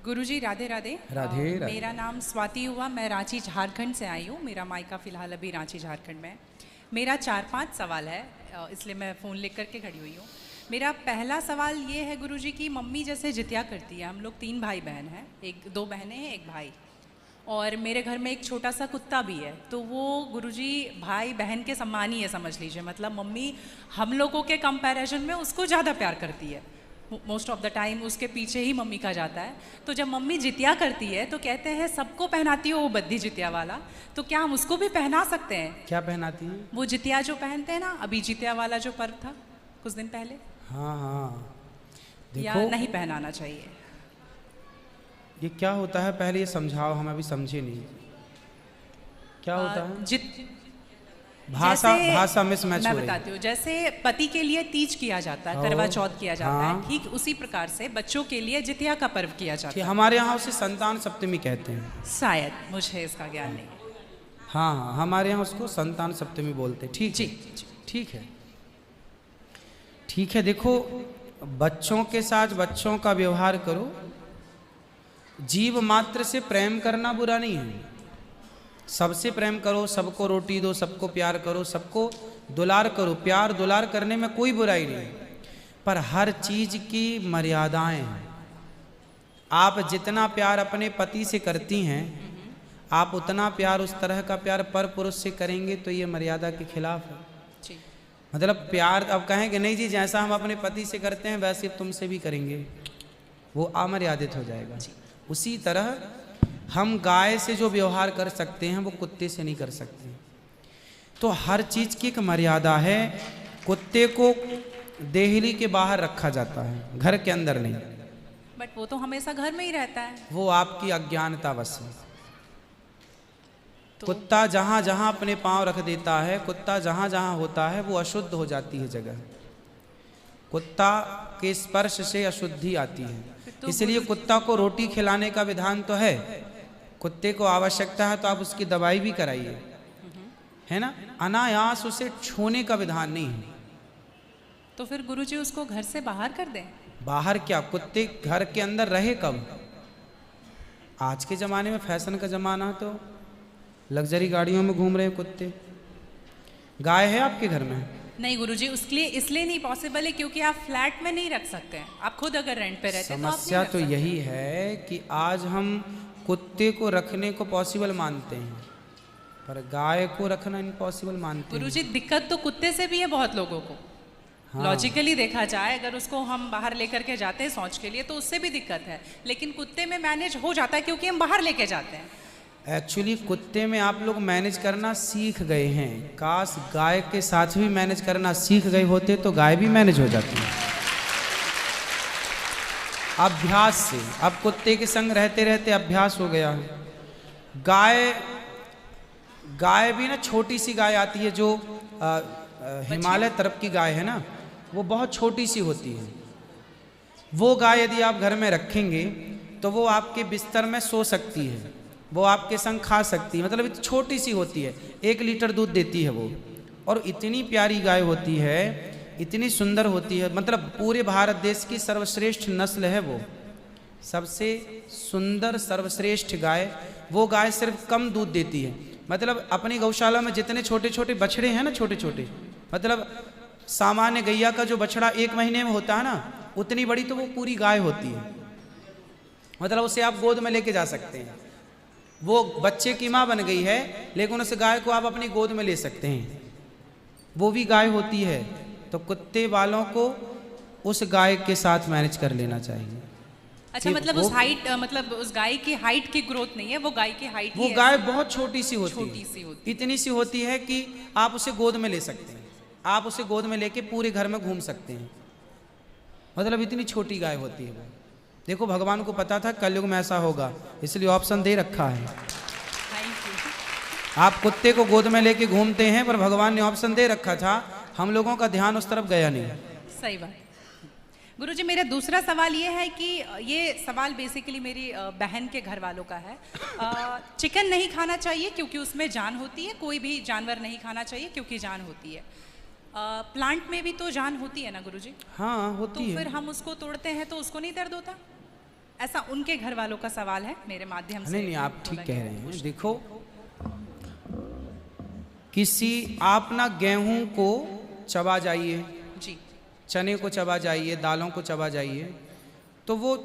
गुरुजी राधे राधे। राधे राधे। मेरा नाम स्वाति हुआ, मैं रांची झारखंड से आई हूँ। मेरा मायका फ़िलहाल अभी रांची झारखंड में है। मेरा 4-5 सवाल है, इसलिए मैं फ़ोन लेकर के खड़ी हुई हूँ। मेरा पहला सवाल ये है गुरुजी की मम्मी जैसे जितिया करती है, हम लोग 3 भाई बहन हैं, 2 बहनें हैं 1 भाई, और मेरे घर में एक छोटा सा कुत्ता भी है। तो वो गुरुजी भाई बहन के सम्मान ही है, समझ लीजिए। मतलब मम्मी हम लोगों के कंपैरिजन में उसको ज़्यादा प्यार करती है। मोस्ट ऑफ द टाइम उसके पीछे ही मम्मी का जाता है। तो जब मम्मी जितिया करती है तो कहते हैं सबको पहनाती हो वो बद्दी जितिया वाला, तो क्या हम उसको भी पहना सकते हैं? क्या पहनाती हैं? वो जितिया जो पहनते हैं ना, अभी जितिया वाला जो पर्व था कुछ दिन पहले। हाँ हाँ, या देखो नहीं पहनाना चाहिए? ये क्या होता है, पहले ये समझाओ, हम अभी समझे नहीं क्या होता है। भाषा मिसमैच हो रही है। मैं बताती हूँ। जैसे पति के लिए तीज किया जाता है, करवा चौथ किया जाता है, ठीक उसी प्रकार से बच्चों के लिए जितिया का पर्व किया जाता है। हमारे यहाँ उसे संतान सप्तमी कहते हैं शायद, मुझे इसका ज्ञान नहीं है। हाँ हाँ, हमारे यहाँ उसको संतान सप्तमी बोलते हैं। ठीक जी, ठीक है, ठीक है। देखो, बच्चों के साथ बच्चों का व्यवहार करो, जीव मात्र से प्रेम करना बुरा नहीं है। सबसे प्रेम करो, सबको रोटी दो, सबको प्यार करो, सबको दुलार करो। प्यार दुलार करने में कोई बुराई नहीं, पर हर चीज की मर्यादाएं हैं। आप जितना प्यार अपने पति से करती हैं, आप उतना प्यार, उस तरह का प्यार पर पुरुष से करेंगे तो ये मर्यादा के खिलाफ है। मतलब प्यार, अब कहें कि नहीं जी जैसा हम अपने पति से करते हैं वैसे तुमसे भी करेंगे, वो अमर्यादित हो जाएगा। उसी तरह हम गाय से जो व्यवहार कर सकते हैं वो कुत्ते से नहीं कर सकते। तो हर चीज की एक मर्यादा है। कुत्ते को देहली के बाहर रखा जाता है, घर के अंदर नहीं। बट वो तो हमेशा घर में ही रहता है। वो आपकी अज्ञानतावश है। तो कुत्ता जहां जहां अपने पांव रख देता है, कुत्ता जहां जहां होता है वो अशुद्ध हो जाती है जगह। कुत्ता के स्पर्श से अशुद्धि आती है। तो इसलिए कुत्ता को रोटी खिलाने का विधान तो है। कुत्ते को आवश्यकता है तो आप उसकी दवाई भी कराइए, है ना। अनायास उसे छूने का विधान नहीं है। तो फिर गुरुजी उसको घर से बाहर कर दें? बाहर क्या, कुत्ते घर के अंदर रहे कब? आज के जमाने में फैशन का जमाना, तो लग्जरी गाड़ियों में घूम रहे कुत्ते। गाय है आपके घर में? नहीं गुरुजी, उसके लिए इसलिए नहीं पॉसिबल है क्योंकि आप फ्लैट में नहीं रख सकते हैं। आप खुद अगर रेंट पे रहते हैं तो समस्या तो यही है कि आज हम कुत्ते को रखने को पॉसिबल मानते हैं, पर गाय को रखना इम्पॉसिबल मानते हैं। गुरुजी, दिक्कत तो कुत्ते से भी है बहुत लोगों को। हाँ। लॉजिकली देखा जाए, अगर उसको हम बाहर लेकर के जाते हैं शौच के लिए तो उससे भी दिक्कत है, लेकिन कुत्ते में मैनेज हो जाता है क्योंकि हम बाहर लेके जाते हैं। एक्चुअली कुत्ते में आप लोग मैनेज करना सीख गए हैं। काश गाय के साथ भी मैनेज करना सीख गए होते तो गाय भी मैनेज हो जाती है अभ्यास से। अब कुत्ते के संग रहते रहते अभ्यास हो गया है। गाय भी ना, छोटी सी गाय आती है जो हिमालय तरफ की गाय है ना, वो बहुत छोटी सी होती है। वो गाय यदि आप घर में रखेंगे तो वो आपके बिस्तर में सो सकती है, वो आपके संग खा सकती है। मतलब छोटी सी होती है, 1 लीटर दूध देती है वो, और इतनी प्यारी गाय होती है, इतनी सुंदर होती है। मतलब पूरे भारत देश की सर्वश्रेष्ठ नस्ल है वो, सबसे सुंदर सर्वश्रेष्ठ गाय। वो गाय सिर्फ कम दूध देती है। मतलब अपनी गौशाला में जितने छोटे छोटे बछड़े हैं ना, छोटे छोटे, मतलब सामान्य गैया का जो बछड़ा 1 महीने में होता है ना, उतनी बड़ी तो वो पूरी गाय होती है। मतलब उसे आप गोद में लेके जा सकते हैं। वो बच्चे की माँ बन गई है, लेकिन उस गाय को आप अपनी गोद में ले सकते हैं, वो भी गाय होती है। तो कुत्ते वालों को उस गाय के साथ मैनेज कर लेना चाहिए। अच्छा, मतलब उस हाइट, मतलब उस गाय की हाइट की ग्रोथ नहीं है, वो गाय की हाइट, वो गाय बहुत छोटी सी होती है, इतनी सी होती है कि आप उसे गोद में ले सकते हैं। आप उसे गोद में लेके पूरे घर में घूम सकते हैं। मतलब इतनी छोटी गाय होती है वो। देखो, भगवान को पता था कलयुग में ऐसा होगा, इसलिए ऑप्शन दे रखा है। आप कुत्ते को गोद में लेके घूमते हैं, पर भगवान ने ऑप्शन दे रखा था, हम लोगों का ध्यान उस तरफ गया नहीं। सही बात। गुरुजी, मेरा दूसरा सवाल ये है कि ये सवाल बेसिकली मेरी बहन के घर वालों का है। चिकन नहीं खाना चाहिए क्योंकि उसमें जान होती है, कोई भी जानवर नहीं खाना चाहिए क्योंकि जान होती है। प्लांट में भी तो जान होती है ना गुरुजी? हाँ होती है। तो फिर हम उसको तोड़ते हैं तो उसको नहीं दर्द होता? ऐसा उनके घर वालों का सवाल है मेरे माध्यम से। नहीं नहीं, आप ठीक बोला कह गया। रहे हैं। देखो, किसी आप ना गेहूं को चबा जाइए, जी चने को चबा जाइए, दालों को चबा जाइए, तो वो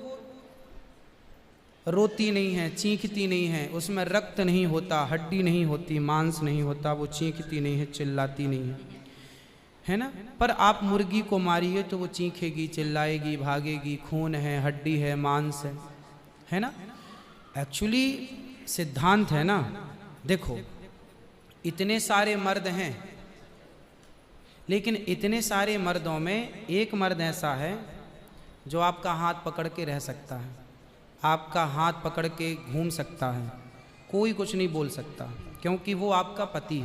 रोती नहीं है, चीखती नहीं है, उसमें रक्त नहीं होता, हड्डी नहीं होती, मांस नहीं होता, वो चीखती नहीं है, चिल्लाती नहीं है ना। पर आप मुर्गी को मारिए तो वो चीखेगी, चिल्लाएगी, भागेगी, खून है, हड्डी है, मांस है ना। एक्चुअली सिद्धांत है ना। देखो, इतने सारे मर्द हैं, लेकिन इतने सारे मर्दों में एक मर्द ऐसा है जो आपका हाथ पकड़ के रह सकता है, आपका हाथ पकड़ के घूम सकता है, कोई कुछ नहीं बोल सकता, क्योंकि वो आपका पति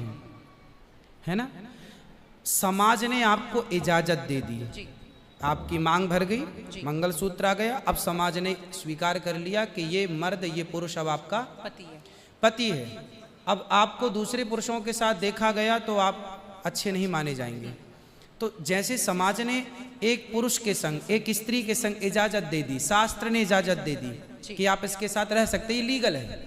है ना। समाज ने आपको इजाजत दे दी, जी आपकी मांग भर गई, मंगलसूत्र आ गया, अब समाज ने स्वीकार कर लिया कि ये मर्द, ये पुरुष अब आपका पति है। अब आपको दूसरे पुरुषों के साथ देखा गया तो आप अच्छे नहीं माने जाएंगे। तो जैसे समाज ने एक पुरुष के संग, एक स्त्री के संग इजाजत दे दी, शास्त्र ने इजाजत दे दी कि आप इसके साथ रह सकते, ये लीगल है,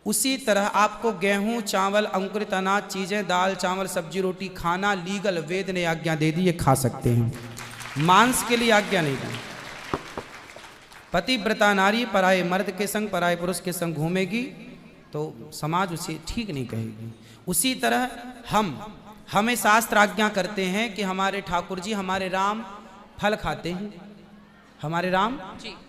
उसी तरह आपको गेहूं, चावल, अंकुरित अनाज चीजें, दाल, चावल, सब्जी, रोटी खाना लीगल, वेद ने आज्ञा दे दी, ये खा सकते हैं। मांस के लिए आज्ञा नहीं दी। पतिव्रता नारी पराये मर्द के संग, पराये पुरुष के संग घूमेगी तो समाज उसे ठीक नहीं कहेगी। उसी तरह हमें शास्त्र आज्ञा करते हैं कि हमारे ठाकुर जी, हमारे राम फल खाते हैं, हमारे राम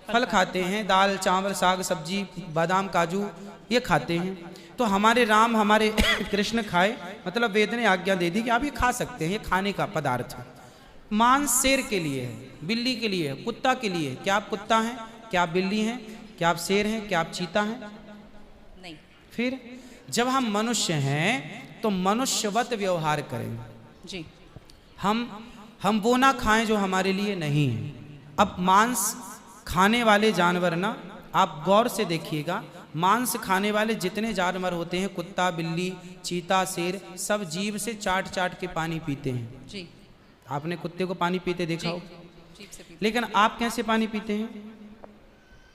फल खाते हैं, दाल, चावल, साग, सब्जी, बादाम, काजू ये खाते हैं। तो हमारे राम, हमारे कृष्ण खाए, मतलब वेद ने आज्ञा दे दी कि आप ये खा सकते हैं, ये खाने का पदार्थ है। मांस शेर के लिए है, बिल्ली के लिए है, कुत्ता के लिए है। क्या आप कुत्ता हैं? क्या आप बिल्ली हैं? क्या आप शेर हैं? क्या आप चीता हैं? नहीं। फिर जब हम मनुष्य हैं तो मनुष्यवत व्यवहार करें जी। हम वो ना खाएं जो हमारे लिए नहीं है। अब मांस खाने वाले जानवर ना, आप गौर से देखिएगा, मांस खाने वाले जितने जानवर होते हैं, कुत्ता, बिल्ली, चीता, शेर, सब जीभ से चाट चाट के पानी पीते हैं। जी। आपने कुत्ते को पानी पीते देखा हो? जीभ से पीते। लेकिन आप कैसे पानी पीते हैं?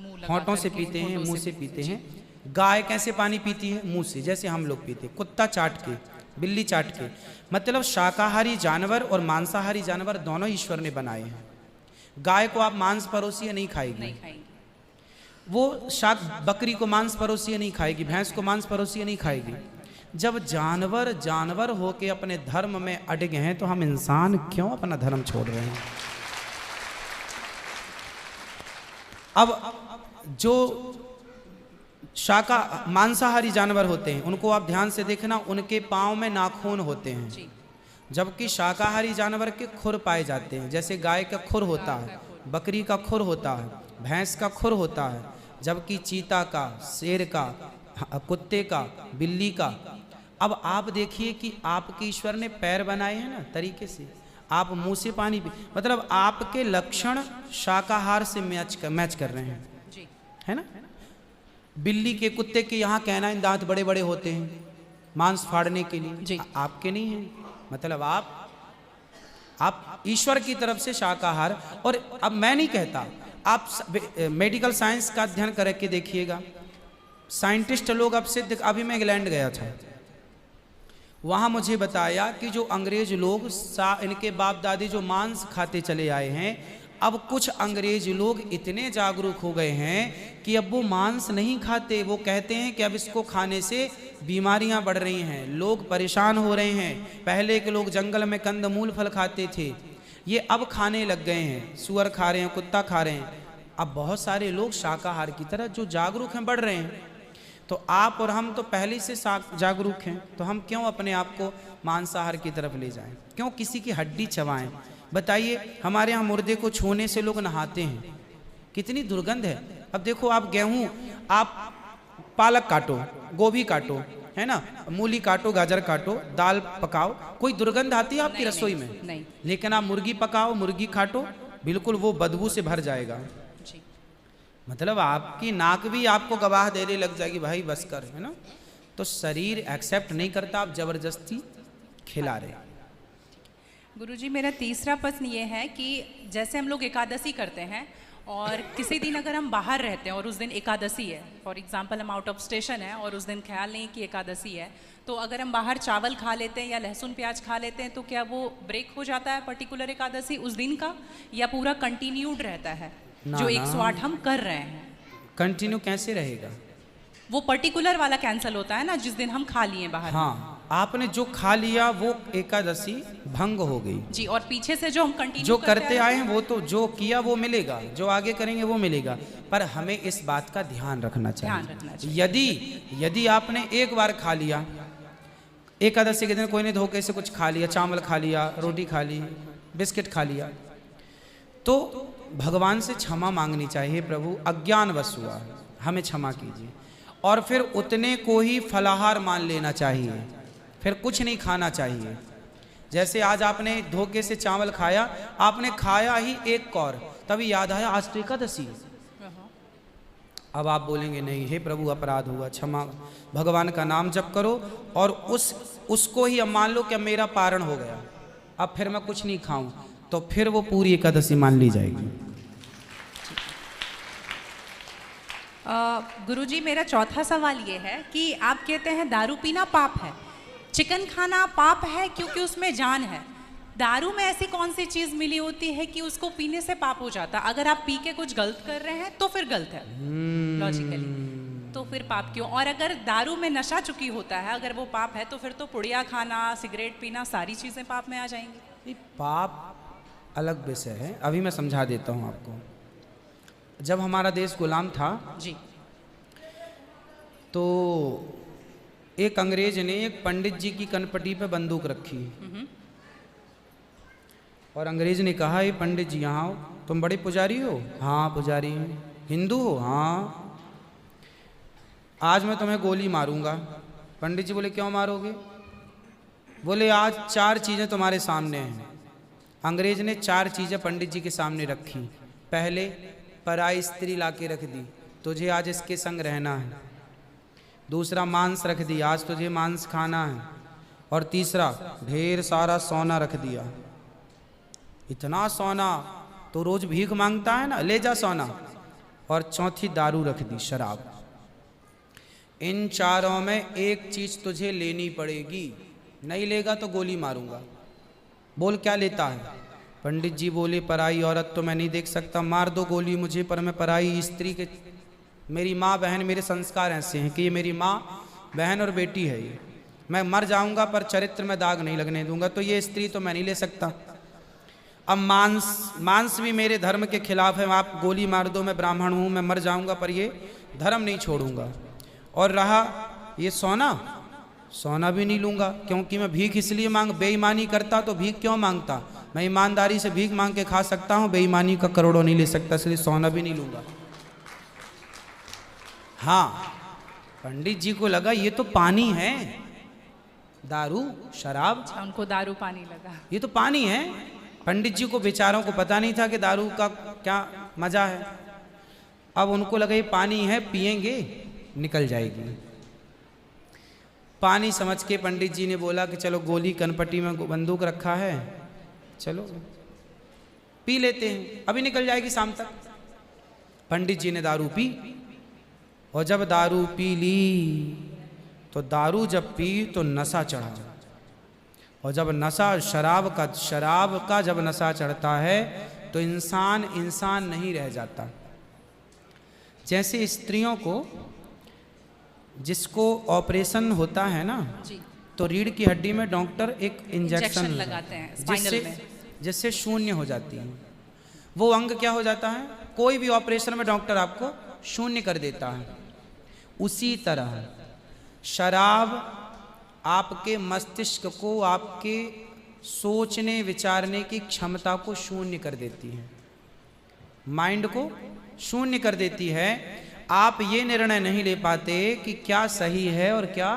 मुंह होंठों से पीते हैं, मुंह से पीते हैं। गाय कैसे पानी पीती है? मुंह से, जैसे हम लोग पीते हैं। कुत्ता चाट के, बिल्ली चाट के। मतलब शाकाहारी जानवर और मांसाहारी जानवर दोनों ईश्वर ने बनाए हैं। गाय को आप मांस परोसिए, नहीं खाएगी, वो बकरी को मांस परोसिए नहीं खाएगी, भैंस को मांस परोसिए नहीं खाएगी। जब जानवर जानवर होके अपने धर्म में अड़े हैं तो हम इंसान क्यों अपना धर्म छोड़ रहे हैं? अब जो मांसाहारी जानवर होते हैं उनको आप ध्यान से देखना, उनके पाँव में नाखून होते हैं, जबकि शाकाहारी जानवर के खुर पाए जाते हैं। जैसे गाय का खुर होता है, बकरी का खुर होता है, भैंस का खुर होता है, जबकि चीता का, शेर का, कुत्ते का, बिल्ली का। अब आप देखिए कि आपके ईश्वर ने पैर बनाए हैं ना तरीके से, आप मुंह से पानी पी, मतलब आपके लक्षण शाकाहार से मैच कर रहे हैं, है ना। बिल्ली के, कुत्ते के यहाँ कैनाइन दांत बड़े बड़े होते हैं मांस फाड़ने के लिए, आपके नहीं है। मतलब आप ईश्वर की तरफ से शाकाहार। और अब मैं नहीं कहता, आप मेडिकल साइंस का अध्ययन करके देखिएगा, साइंटिस्ट लोग अब सिद्ध, अभी मैं इंग्लैंड गया था, वहाँ मुझे बताया कि जो अंग्रेज लोग, इनके बाप दादी जो मांस खाते चले आए हैं, अब कुछ अंग्रेज लोग इतने जागरूक हो गए हैं कि अब वो मांस नहीं खाते। वो कहते हैं कि अब इसको खाने से बीमारियां बढ़ रही हैं, लोग परेशान हो रहे हैं। पहले के लोग जंगल में कंदमूल फल खाते थे, ये अब खाने लग गए हैं, सुअर खा रहे हैं, कुत्ता खा रहे हैं। अब बहुत सारे लोग शाकाहार की तरह जो जागरूक हैं बढ़ रहे हैं। तो आप और हम तो पहले से जागरूक हैं, तो हम क्यों अपने आप को मांसाहार की तरफ ले जाएं? क्यों किसी की हड्डी चबाएं? बताइए, हमारे यहाँ मुर्दे को छूने से लोग नहाते हैं, कितनी दुर्गंध है। अब देखो, आप गेहूं, आप पालक काटो, गोभी काटो, है ना, मूली काटो, गाजर काटो, दाल पकाओ, कोई दुर्गंध आती है आपकी रसोई में? नहीं। लेकिन आप मुर्गी पकाओ, मुर्गी काटो, बिल्कुल वो बदबू से भर जाएगा। मतलब आपकी नाक भी आपको गवाह देने लग जाएगी, भाई बस कर, है ना। तो शरीर एक्सेप्ट नहीं करता, आप जबरदस्ती खिला रहे। गुरुजी, मेरा तीसरा प्रश्न ये है कि जैसे हम लोग एकादशी करते हैं और किसी दिन अगर हम बाहर रहते हैं और उस दिन एकादशी है, फॉर एग्जांपल हम आउट ऑफ स्टेशन है और उस दिन ख्याल नहीं कि एकादशी है, तो अगर हम बाहर चावल खा लेते हैं या लहसुन प्याज खा लेते हैं तो क्या वो ब्रेक हो जाता है पर्टिकुलर एकादशी उस दिन का, या पूरा कंटिन्यूड रहता है जो 108 हम कर रहे हैं? कंटिन्यू कैसे रहेगा? वो पर्टिकुलर वाला कैंसिल होता है ना जिस दिन हम खा लिए बाहर। हाँ, आपने जो खा लिया वो एकादशी भंग हो गई जी, और पीछे से जो हम कंटिन्यू जो करते आए हैं वो तो जो किया वो मिलेगा, जो आगे करेंगे वो मिलेगा। पर हमें इस बात का ध्यान रखना चाहिए। यदि आपने एक बार खा लिया, एकादशी के दिन कोई ने धोखे से कुछ खा लिया, चावल खा लिया, रोटी खा ली, बिस्किट खा लिया, तो भगवान से क्षमा मांगनी चाहिए, प्रभु अज्ञानवश हुआ, हमें क्षमा कीजिए। और फिर उतने को ही फलाहार मान लेना चाहिए, फिर कुछ नहीं खाना चाहिए। जैसे आज आपने धोखे से चावल खाया, आपने खाया ही एक कौर, तभी याद आया आज तो एकादशी। अब आप बोलेंगे नहीं, हे प्रभु अपराध हुआ, क्षमा, भगवान का नाम जप करो और उसको ही अब मान लो कि अब मेरा पारण हो गया, अब फिर मैं कुछ नहीं खाऊं, तो फिर वो पूरी एकादशी मान ली जाएगी। गुरुजी, मेरा चौथा सवाल ये है कि आप कहते हैं दारू पीना पाप है, चिकन खाना पाप है क्योंकि उसमें जान है। दारू में ऐसी कौन सी चीज मिली होती है कि उसको पीने से पाप हो जाता? अगर आप पी के कुछ गलत कर रहे हैं तो फिर गलत है लॉजिकली, तो फिर पाप क्यों? और अगर दारू में नशा चुकी होता है, अगर वो पाप है, तो फिर तो पुड़िया खाना, सिगरेट पीना, सारी चीजें पाप में आ जाएंगी। पाप अलग विषय है, अभी मैं समझा देता हूँ आपको। जब हमारा देश गुलाम था जी, तो एक अंग्रेज ने एक पंडित जी की कनपटी पे बंदूक रखी और अंग्रेज ने कहा, ये पंडित जी यहाँ आओ, तुम बड़े पुजारी हो? हाँ पुजारी हूँ। हिंदू हो? हाँ। आज मैं तुम्हें गोली मारूंगा। पंडित जी बोले, क्यों मारोगे? बोले, आज 4 चीज़ें तुम्हारे सामने हैं। अंग्रेज ने 4 चीज़ें पंडित जी के सामने रखी। पहले, पराई स्त्री लाके रख दी, तुझे आज इसके संग रहना है। दूसरा, मांस रख दिया, आज तुझे मांस खाना है। और तीसरा, ढेर सारा सोना रख दिया। इतना सोना तो रोज भीख मांगता है ना, ले जा सोना। और चौथी, दारू रख दी, शराब। इन 4 में एक चीज तुझे लेनी पड़ेगी, नहीं लेगा तो गोली मारूंगा। बोल क्या लेता है? पंडित जी बोले, पराई औरत तो मैं नहीं देख सकता, मार दो गोली मुझे, पर मैं पराई स्त्री के, मेरी माँ बहन, मेरे संस्कार ऐसे हैं कि ये मेरी माँ बहन और बेटी है, ये मैं मर जाऊंगा पर चरित्र में दाग नहीं लगने दूंगा, तो ये स्त्री तो मैं नहीं ले सकता। अब मांस भी मेरे धर्म के खिलाफ है, आप गोली मार दो, मैं ब्राह्मण हूँ, मैं मर जाऊंगा पर ये धर्म नहीं छोड़ूंगा। और रहा ये सोना भी नहीं लूंगा, क्योंकि मैं भीख इसलिए बेईमानी करता तो भीख क्यों मांगता? मैं ईमानदारी से भीख मांग के खा सकता हूँ, बेईमानी का करोड़ों नहीं ले सकता, इसलिए सोना भी नहीं लूंगा। हाँ, पंडित जी को लगा ये तो पानी है, दारू शराब, उनको दारू पानी लगा, ये तो पानी है। पंडित जी को बेचारों को पता नहीं था कि दारू का क्या मजा है। अब उनको लगा ये पानी है, पिएंगे निकल जाएगी। पानी समझ के पंडित जी ने बोला कि चलो गोली कनपटी में बंदूक रखा है, चलो पी लेते हैं, अभी निकल जाएगी शाम तक। पंडित जी ने दारू पी, और जब दारू पी ली तो दारू जब पी तो नशा चढ़ा, और जब नशा शराब का जब नशा चढ़ता है तो इंसान नहीं रह जाता। जैसे स्त्रियों को जिसको ऑपरेशन होता है ना, तो रीढ़ की हड्डी में डॉक्टर एक इंजेक्शन लगाते हैं स्पाइनल में, जिससे शून्य हो जाती है। वो अंग क्या हो जाता है? कोई भी ऑपरेशन में डॉक्टर आपको शून्य कर देता है। उसी तरह शराब आपके मस्तिष्क को, आपके सोचने विचारने की क्षमता को शून्य कर देती है, माइंड को शून्य कर देती है। आप ये निर्णय नहीं ले पाते कि क्या सही है और क्या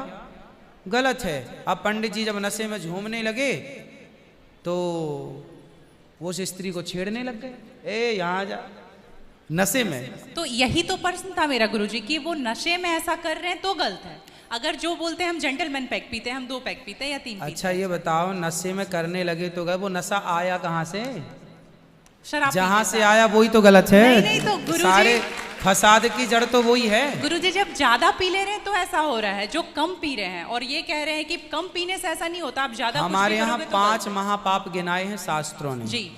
गलत है। अब पंडित जी जब नशे में झूमने लगे तो वो उस स्त्री को छेड़ने लग गए, ए यहाँ जा, नशे में। तो यही तो प्रश्न था मेरा गुरुजी कि वो नशे में ऐसा कर रहे हैं तो गलत है। अगर जो बोलते हैं हम जेंटलमैन पैक पीते हैं, हम 2 पैक पीते हैं या 3 पीते हैं। अच्छा ये बताओ, नशे में करने लगे तो गए, वो नशा आया कहाँ से? शराब जहां पीने से आया वही तो गलत है। नहीं तो गुरुजी, सारे फसाद की जड़ तो वही है। गुरुजी जब ज्यादा पी ले रहे हैं तो ऐसा हो रहा है, जो कम पी रहे हैं और ये कह रहे हैं कि कम पीने से ऐसा नहीं होता, आप ज्यादा कुछ भी हमारे यहाँ करोगे तो 5 महापाप गिनाए हैं शास्त्रों ने। जी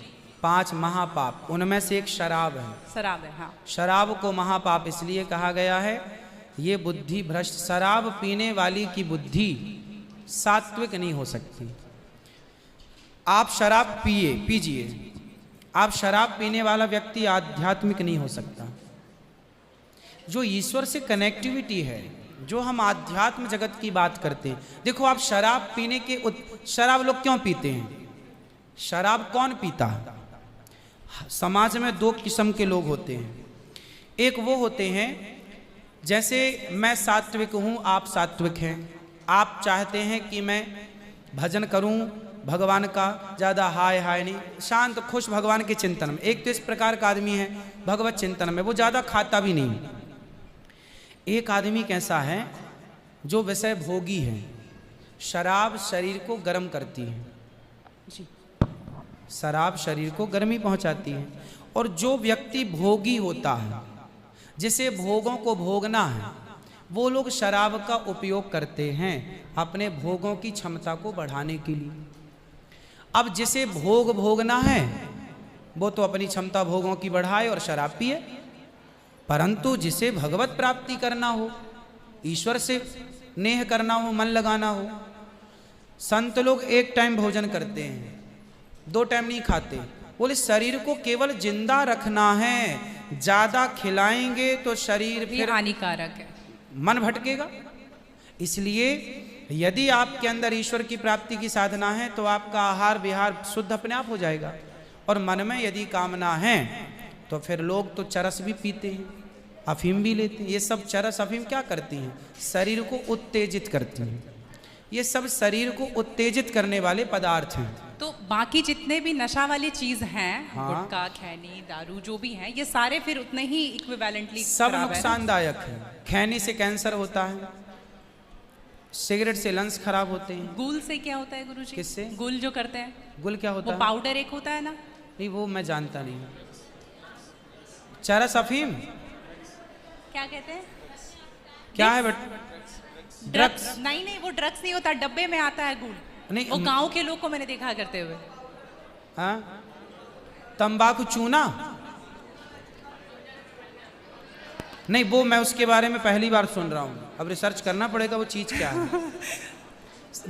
5 महापाप, उनमें से एक शराब है। शराब है, हाँ। शराब को महापाप इसलिए कहा गया है, ये बुद्धि भ्रष्ट, शराब पीने वाली की बुद्धि सात्विक नहीं हो सकती। आप शराब पीजिए, आप शराब पीने वाला व्यक्ति आध्यात्मिक नहीं हो सकता। जो ईश्वर से कनेक्टिविटी है, जो हम आध्यात्म जगत की बात करते हैं, देखो आप शराब पीने के शराब लोग क्यों पीते हैं? शराब कौन पीता है? समाज में 2 किस्म के लोग होते हैं। एक वो होते हैं, जैसे मैं सात्विक हूँ, आप सात्विक हैं, आप चाहते हैं कि मैं भजन करूं भगवान का, ज़्यादा हाय हाय नहीं, शांत खुश भगवान के चिंतन में। एक तो इस प्रकार का आदमी है भगवत चिंतन में, वो ज़्यादा खाता भी नहीं। एक आदमी कैसा है जो विषय भोगी है। शराब शरीर को गर्म करती है, शराब शरीर को गर्मी पहुंचाती है। और जो व्यक्ति भोगी होता है, जिसे भोगों को भोगना है, वो लोग शराब का उपयोग करते हैं अपने भोगों की क्षमता को बढ़ाने के लिए। अब जिसे भोगना है वो तो अपनी क्षमता भोगों की बढ़ाए और शराब पिए, परंतु जिसे भगवत प्राप्ति करना हो, ईश्वर से नेह करना हो, मन लगाना हो, संत लोग 1 टाइम भोजन करते हैं, 2 टाइम नहीं खाते। बोले शरीर को केवल जिंदा रखना है, ज्यादा खिलाएंगे तो शरीर फिर हानिकारक है, मन भटकेगा। इसलिए यदि आपके अंदर ईश्वर की प्राप्ति की साधना है तो आपका आहार विहार शुद्ध अपने आप हो जाएगा। और मन में यदि कामना है तो फिर लोग तो चरस भी पीते हैं, अफीम भी लेते हैं। ये सब चरस अफीम क्या करती हैं? शरीर को उत्तेजित करती हैं। ये सब शरीर को उत्तेजित करने वाले पदार्थ हैं। तो बाकी जितने भी नशा वाली चीज हैं, हाँ। गुटखा, खैनी, दारू जो भी हैं, ये सारे फिर उतने ही इक्विवेलेंटली सब नुकसानदायक है। खैनी से कैंसर होता है, सिगरेट से लंग्स खराब होते हैं। गुल से क्या होता है गुरुजी? किससे? गुल जो करते हैं, गुल क्या होता वो है? पाउडर एक होता है ना? नहीं वो मैं जानता नहीं। चरस अफीम क्या कहते हैं? क्या है? बट ड्रग्स नहीं नहीं, वो ड्रग्स नहीं होता, डब्बे में आता है गुल। नहीं, वो गांव के लोग को मैंने देखा करते हुए। हाँ, तंबाकू चूना नहीं, वो मैं उसके बारे में पहली बार सुन रहा हूँ, अब रिसर्च करना पड़ेगा वो चीज क्या है।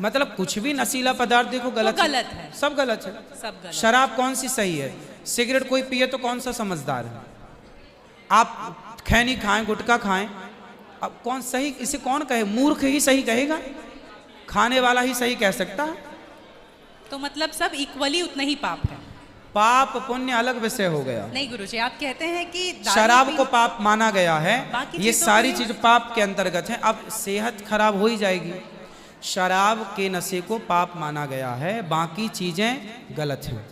मतलब कुछ भी नशीला पदार्थ देखो गलत है, सब गलत है, सब गलत। शराब कौन सी सही है? सिगरेट कोई पिए तो कौन सा समझदार है? आप खैनी खाएं, गुटखा खाएं, अब कौन सही? इसे कौन कहे? मूर्ख ही सही कहेगा, खाने वाला ही सही कह सकता है। तो मतलब सब इक्वली उतना ही पाप है। पाप पुण्य अलग विषय हो गया। नहीं गुरुजी, आप कहते हैं कि शराब को पाप माना गया है, ये सारी चीज पाप के अंतर्गत है। अब सेहत खराब हो ही जाएगी। शराब के नशे को पाप माना गया है, बाकी चीजें गलत हैं।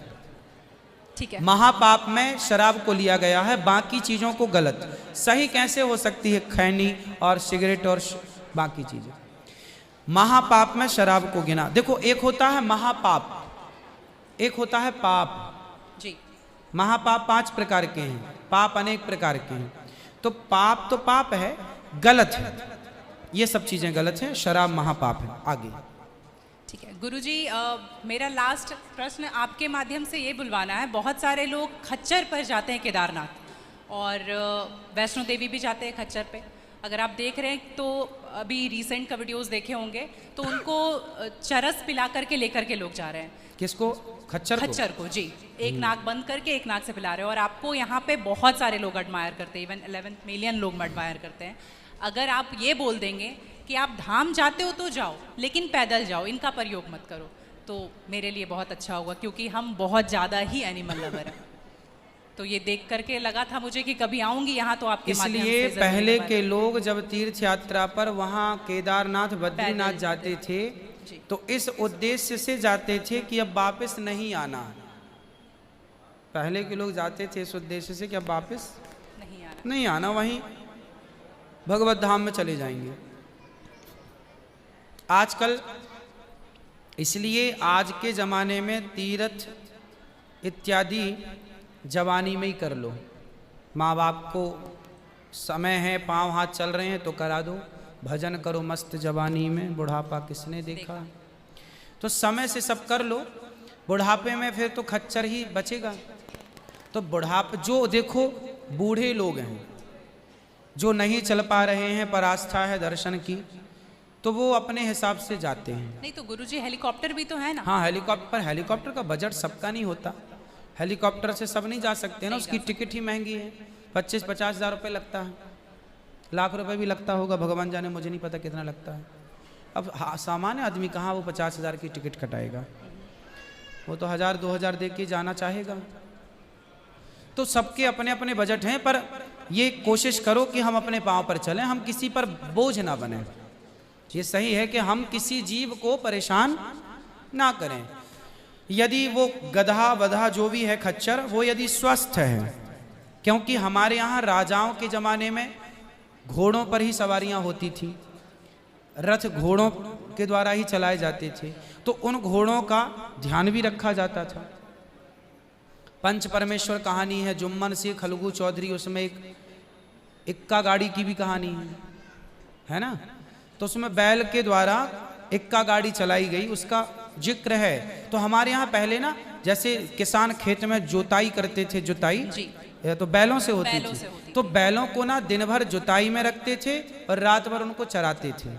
ठीक है। महापाप में शराब को लिया गया है, बाकी चीजों को गलत। सही कैसे हो सकती है? खैनी और सिगरेट और बाकी चीजें। महापाप में शराब को गिना। देखो, एक होता है महापाप, एक होता है पाप जी। महापाप 5 प्रकार के हैं, पाप अनेक प्रकार के हैं। तो पाप है, गलत है, ये सब चीजें गलत हैं। शराब महापाप है। आगे ठीक है गुरुजी, मेरा लास्ट प्रश्न आपके माध्यम से ये बुलवाना है। बहुत सारे लोग खच्चर पर जाते हैं केदारनाथ, और वैष्णो देवी भी जाते हैं खच्चर पे। अगर आप देख रहे हैं तो अभी रिसेंट का वीडियोस देखे होंगे, तो उनको चरस पिला करके लेकर के लोग जा रहे हैं। किसको? खच्चर को जी। एक नाक बंद करके एक नाक से पिला रहे हैं, और आपको यहाँ पे बहुत सारे लोग एडमायर करते हैं, इवन 11 मिलियन लोग एडमायर करते हैं। अगर आप ये बोल देंगे कि आप धाम जाते हो तो जाओ, लेकिन पैदल जाओ, इनका प्रयोग मत करो, तो मेरे लिए बहुत अच्छा होगा, क्योंकि हम बहुत ज़्यादा ही एनिमल लवर हैं। तो ये देख करके लगा था मुझे कि कभी आऊंगी यहाँ तो आपके माध्यम से। इसलिए पहले के लोग जब तीर्थ यात्रा पर वहाँ केदारनाथ बद्रीनाथ जाते थे तो इस उद्देश्य से जाते थे कि अब वापस नहीं आना। पहले के लोग जाते थे इस उद्देश्य से कि अब वापस नहीं आना, वहीं भगवत धाम में चले जाएंगे। आजकल इसलिए आज के ज़माने में तीर्थ इत्यादि जवानी में ही कर लो। माँ बाप को समय है, पाँव हाथ चल रहे हैं तो करा दो। भजन करो मस्त जवानी में, बुढ़ापा किसने देखा। तो समय से सब कर लो, बुढ़ापे में फिर तो खच्चर ही बचेगा। तो बुढ़ापे जो देखो बूढ़े लोग हैं जो नहीं चल पा रहे हैं, पर आस्था है दर्शन की, तो वो अपने हिसाब से जाते हैं। नहीं तो गुरुजी हेलीकॉप्टर भी तो है ना। हाँ हेलीकॉप्टर का बजट सबका नहीं होता। हेलीकॉप्टर से सब नहीं जा सकते ना, उसकी टिकट ही महंगी है, 25-50 हज़ार रुपये लगता है, लाख रुपए भी लगता होगा, भगवान जाने, मुझे नहीं पता कितना लगता है। अब सामान्य आदमी कहाँ वो 50 हज़ार की टिकट कटाएगा, वो तो 1000-2000 दे के जाना चाहेगा। तो सबके अपने अपने बजट हैं, पर ये कोशिश करो कि हम अपने पाँव पर चलें, हम किसी पर बोझ ना बने। ये सही है कि हम किसी जीव को परेशान ना करें। यदि वो गधा वधा जो भी है खच्चर, वो यदि स्वस्थ है, क्योंकि हमारे यहाँ राजाओं के ज़माने में घोड़ों पर ही सवारियाँ होती थी, रथ घोड़ों के द्वारा ही चलाए जाते थे, तो उन घोड़ों का ध्यान भी रखा जाता था। पंच परमेश्वर कहानी है, जुम्मन से खलगू चौधरी, उसमें एक इक्का गाड़ी की भी कहानी है ना। तो उसमें बैल के द्वारा इक्का गाड़ी चलाई गई, उसका जिक्र है। तो हमारे यहाँ पहले ना, जैसे किसान खेत में जुताई करते थे, जुताई तो बैलों से होती थी। तो बैलों को ना दिन भर जुताई में रखते थे और रात भर उनको चराते थे।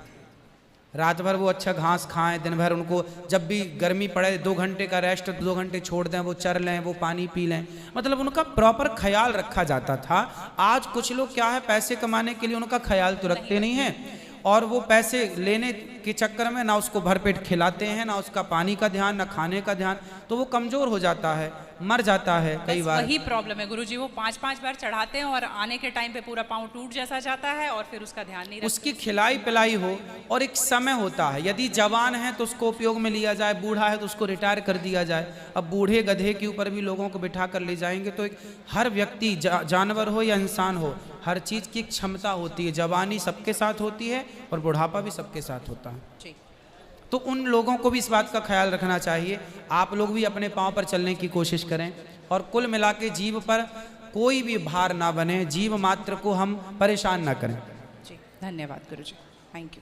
रात भर वो अच्छा घास खाएं, दिन भर उनको जब भी गर्मी पड़े 2 घंटे का रेस्ट, 2 घंटे छोड़ दें, वो चर लें, वो पानी पी लें, मतलब उनका प्रॉपर ख्याल रखा जाता था। आज कुछ लोग क्या है, पैसे कमाने के लिए उनका ख्याल तो रखते नहीं हैं, और वो पैसे लेने के चक्कर में ना उसको भरपेट खिलाते हैं, ना उसका पानी का ध्यान, ना खाने का ध्यान, तो वो कमज़ोर हो जाता है, मर जाता है कई बार। वही प्रॉब्लम है गुरुजी, वो 5-5 बार चढ़ाते हैं और आने के टाइम पे पूरा पाँव टूट जैसा जाता है और फिर उसका ध्यान नहीं रखते। उसकी खिलाई पिलाई हो, और एक समय होता है, यदि जवान है तो उसको उपयोग में लिया जाए, बूढ़ा है तो उसको रिटायर कर दिया जाए। अब बूढ़े गधे के ऊपर भी लोगों को बिठा कर ले जाएंगे, तो एक हर व्यक्ति जानवर हो या इंसान हो, हर चीज़ की क्षमता होती है। जवानी सबके साथ होती है और बुढ़ापा भी सबके साथ होता है। तो उन लोगों को भी इस बात का ख्याल रखना चाहिए। आप लोग भी अपने पाँव पर चलने की कोशिश करें, और कुल मिला के जीव पर कोई भी भार ना बने, जीव मात्र को हम परेशान ना करें। जी धन्यवाद गुरुजी, थैंक यू।